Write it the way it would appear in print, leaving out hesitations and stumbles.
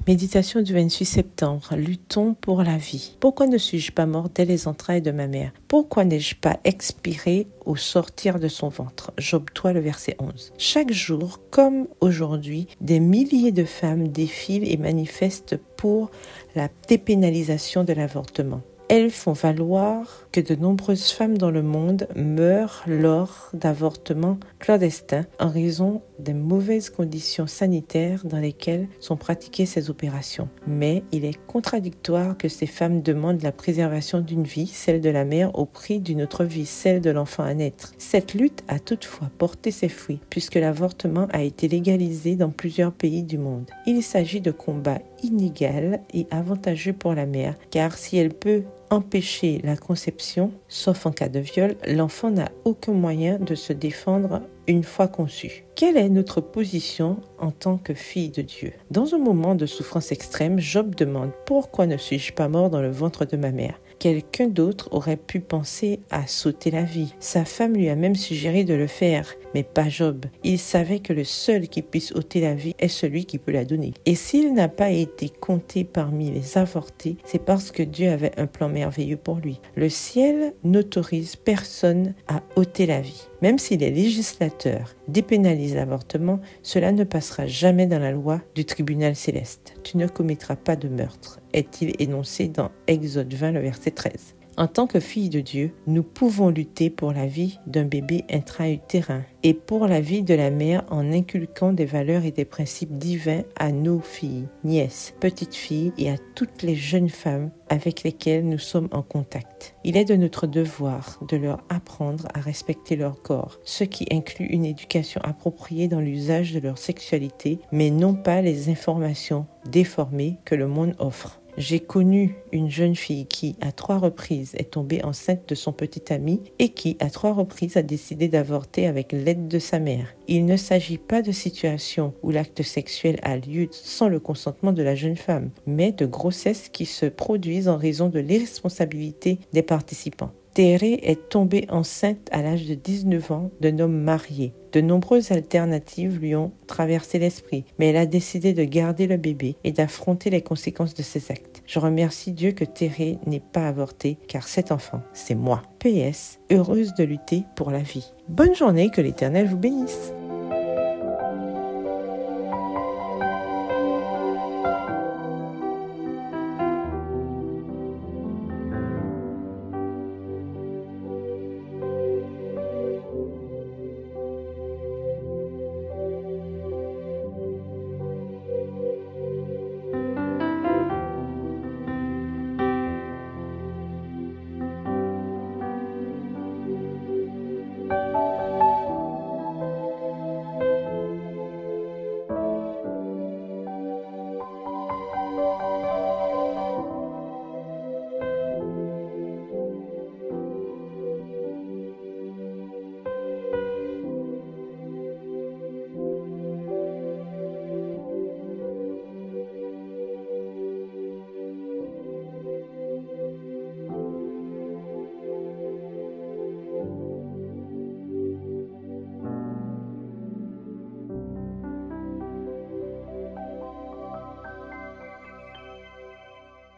Méditation du 28 septembre. Luttons pour la vie. Pourquoi ne suis-je pas mort dès les entrailles de ma mère? Pourquoi n'ai-je pas expiré au sortir de son ventre? Job 3, le verset 11. Chaque jour, comme aujourd'hui, des milliers de femmes défilent et manifestent pour la dépénalisation de l'avortement. Elles font valoir que de nombreuses femmes dans le monde meurent lors d'avortements clandestins en raison des mauvaises conditions sanitaires dans lesquelles sont pratiquées ces opérations. Mais il est contradictoire que ces femmes demandent la préservation d'une vie, celle de la mère, au prix d'une autre vie, celle de l'enfant à naître. Cette lutte a toutefois porté ses fruits puisque l'avortement a été légalisé dans plusieurs pays du monde. Il s'agit de combats inégaux et avantageux pour la mère, car si elle peut empêcher la conception, sauf en cas de viol, l'enfant n'a aucun moyen de se défendre une fois conçu. Quelle est notre position en tant que fille de Dieu? Dans un moment de souffrance extrême, Job demande « Pourquoi ne suis-je pas mort dans le ventre de ma mère ?» Quelqu'un d'autre aurait pu penser à s'ôter la vie. Sa femme lui a même suggéré de le faire, mais pas Job. Il savait que le seul qui puisse ôter la vie est celui qui peut la donner. Et s'il n'a pas été compté parmi les avortés, c'est parce que Dieu avait un plan merveilleux pour lui. Le ciel n'autorise personne à ôter la vie. Même si les législateurs dépénalisent l'avortement, cela ne passera jamais dans la loi du tribunal céleste. Tu ne commettras pas de meurtre, est-il énoncé dans Exode 20, le verset 13. En tant que fille de Dieu, nous pouvons lutter pour la vie d'un bébé intra-utérin et pour la vie de la mère en inculquant des valeurs et des principes divins à nos filles, nièces, petites filles et à toutes les jeunes femmes avec lesquelles nous sommes en contact. Il est de notre devoir de leur apprendre à respecter leur corps, ce qui inclut une éducation appropriée dans l'usage de leur sexualité, mais non pas les informations déformées que le monde offre. J'ai connu une jeune fille qui, à 3 reprises, est tombée enceinte de son petit ami et qui, à 3 reprises, a décidé d'avorter avec l'aide de sa mère. Il ne s'agit pas de situations où l'acte sexuel a lieu sans le consentement de la jeune femme, mais de grossesses qui se produisent en raison de l'irresponsabilité des participants. Thérée est tombée enceinte à l'âge de 19 ans d'un homme marié. De nombreuses alternatives lui ont traversé l'esprit, mais elle a décidé de garder le bébé et d'affronter les conséquences de ses actes. Je remercie Dieu que Thérée n'ait pas avorté, car cet enfant, c'est moi. PS, heureuse de lutter pour la vie. Bonne journée, que l'Éternel vous bénisse.